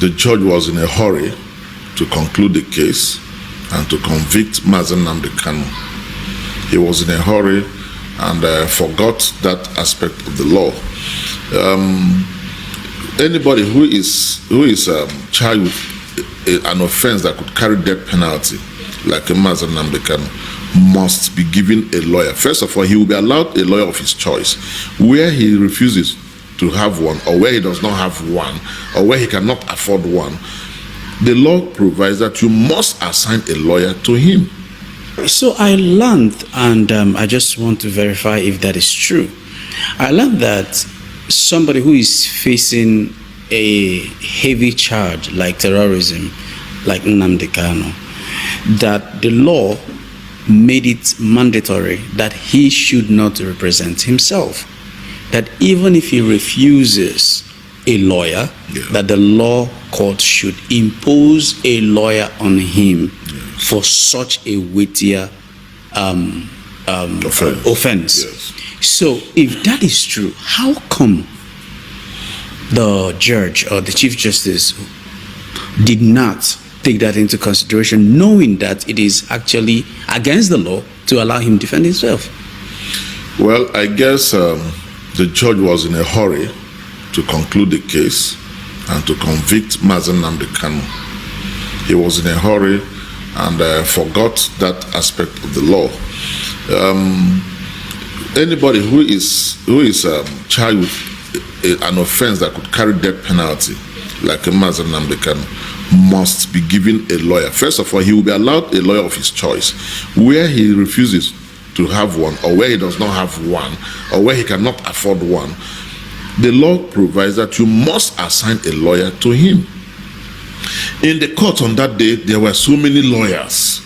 the judge was in a hurry to conclude the case and to convict Mazen Nnamdi Kanu. He was in a hurry and forgot that aspect of the law. Anybody who is charged with an offense that could carry death penalty, like a Mazen Nnamdi Kanu, must be given a lawyer. First of all, he will be allowed a lawyer of his choice. Where he refuses to have one, or where he does not have one, or where he cannot afford one, the law provides that you must assign a lawyer to him. So I learned, and I just want to verify if that is true. I learned that somebody who is facing a heavy charge like terrorism, like Nnamdi Kanu, that the law made it mandatory that he should not represent himself. That even if he refuses a lawyer, that the law court should impose a lawyer on him for such a weightier offense. Yes. So if that is true, how come the judge or the Chief Justice did not take that into consideration, knowing that it is actually against the law to allow him to defend himself? Well, I guess the judge was in a hurry to conclude the case and to convict Mazen Nnamdi Kanu. He was in a hurry and forgot that aspect of the law. Anybody who is charged with an offense that could carry death penalty, like a Mazen Nnamdi Kanu, must be given a lawyer. First of all, he will be allowed a lawyer of his choice. Where he refuses to have one, or where he does not have one, or where he cannot afford one, the law provides that you must assign a lawyer to him. In the court on that day, there were so many lawyers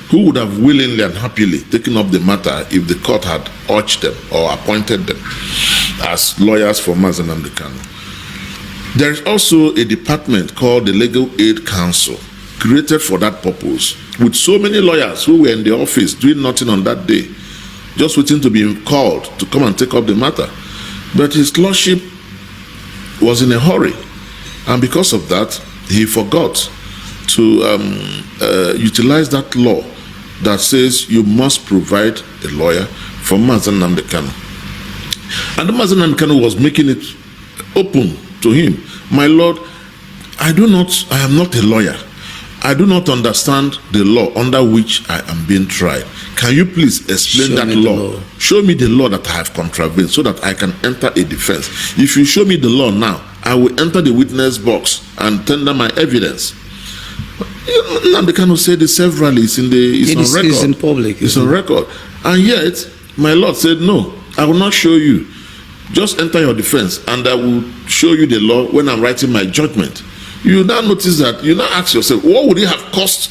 who would have willingly and happily taken up the matter if the court had urged them or appointed them as lawyers for Mazen Nnamdi Kanu. There is also a department called the Legal Aid Council, created for that purpose, with so many lawyers who were in the office doing nothing on that day, just waiting to be called to come and take up the matter. But his lordship was in a hurry, and because of that, he forgot to utilize that law that says you must provide a lawyer for Mazen Nnamdi Kanu. And Mazen Nnamdi Kanu was making it open to him. My lord, I am not a lawyer. I do not understand the law under which I am being tried. Can you please explain that law? Show me the law that I have contravened so that I can enter a defense. If you show me the law now, I will enter the witness box and tender my evidence. Nnamdi Kanu said it severally. It's on record. It's in public. It's on record. And yet, my lord said, no, I will not show you. Just enter your defense and I will show you the law when I'm writing my judgment. You now notice that, you now ask yourself, what would it have cost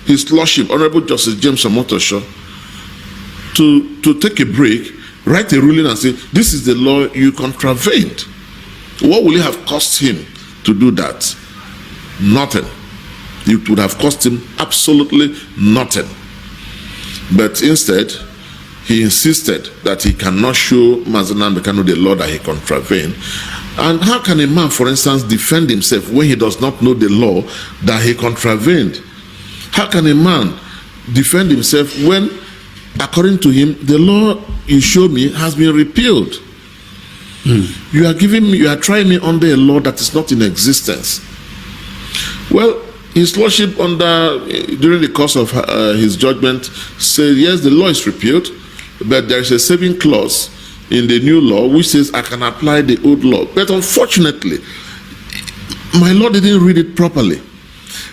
his lordship, Honorable Justice James Omotosho, to take a break, write a ruling and say, this is the law you contravened? What will it have cost him to do that? Nothing. It would have cost him absolutely nothing. But instead, he insisted that he cannot show Mazen Nnamdi Kanu the law that he contravened. And how can a man, for instance, defend himself when he does not know the law that he contravened? How can a man defend himself when, according to him, the law you show me has been repealed? You are trying me under a law that is not in existence. Well, his lordship during the course of his judgment said, yes, the law is repealed, but there is a saving clause in the new law which says I can apply the old law. But unfortunately, my lord didn't read it properly.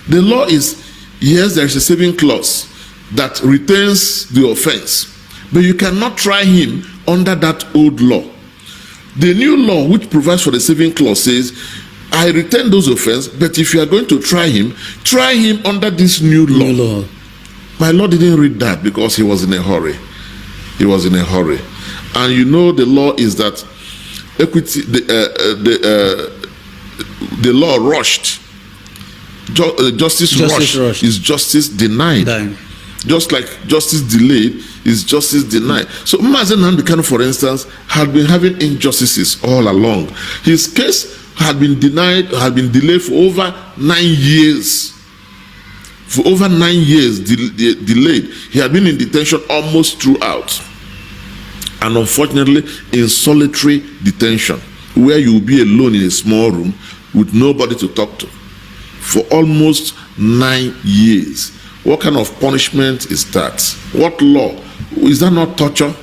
The law is, yes, there is a saving clause that retains the offense, but you cannot try him under that old law. The new law which provides for the saving clause says, I retain those offenses, but if you are going to try him under this new law. My lord didn't read that because he was in a hurry. He was in a hurry. And you know the law is that equity, the law rushed. Justice rushed is justice denied. Just like justice delayed is justice denied. So Mazen Nnamdi Kanu, for instance, had been having injustices all along. His case had been delayed for over 9 years. For over 9 years delayed. He had been in detention almost throughout. And unfortunately, in solitary detention, where you will be alone in a small room with nobody to talk to for almost 9 years. What kind of punishment is that? What law? Is that not torture?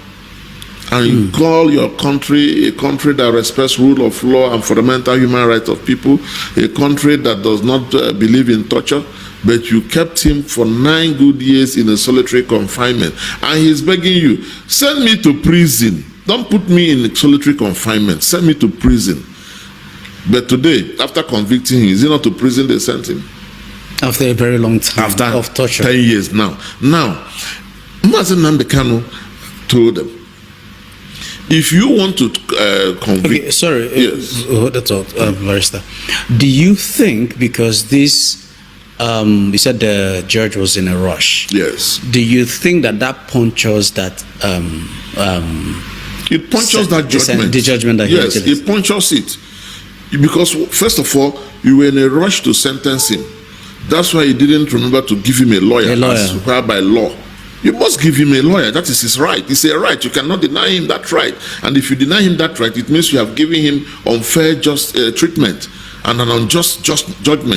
And you call your country a country that respects rule of law and fundamental human rights of people, a country that does not believe in torture, but you kept him for 9 good years in a solitary confinement. And he's begging you, send me to prison. Don't put me in solitary confinement. Send me to prison. But today, after convicting him, is it not to prison they sent him? After a very long time After of torture. 10 years now. Now, Mazi Nnamdi Kanu told them, if you want to convict... Okay, sorry. Yes. Hold that thought, Barrister. Do you think, because this, you said the judge was in a rush. Yes. Do you think that punctures that... It punctures that judgment. The judgment that yes, he it punctures it. Because, first of all, you were in a rush to sentence him. That's why he didn't remember to give him a lawyer. As required by law. You must give him a lawyer. That is his right. It's a right. You cannot deny him that right. And if you deny him that right, it means you have given him unfair treatment and an unjust judgment.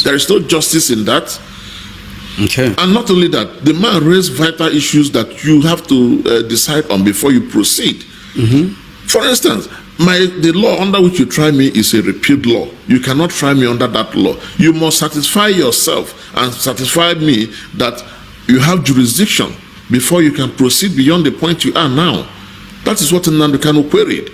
There is no justice in that. Okay. And not only that, the man raised vital issues that you have to decide on before you proceed. For instance, the law under which you try me is a repealed law. You cannot try me under that law. You must satisfy yourself and satisfy me that you have jurisdiction before you can proceed beyond the point you are now. That is what Nnamdi Kanu queried.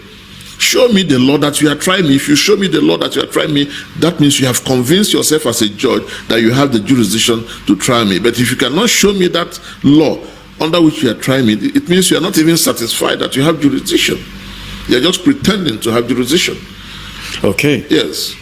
Show me the law that you are trying me. If you show me the law that you are trying me, that means you have convinced yourself as a judge that you have the jurisdiction to try me. But if you cannot show me that law under which you are trying me, it means you are not even satisfied that you have jurisdiction. You are just pretending to have jurisdiction. Okay. Yes.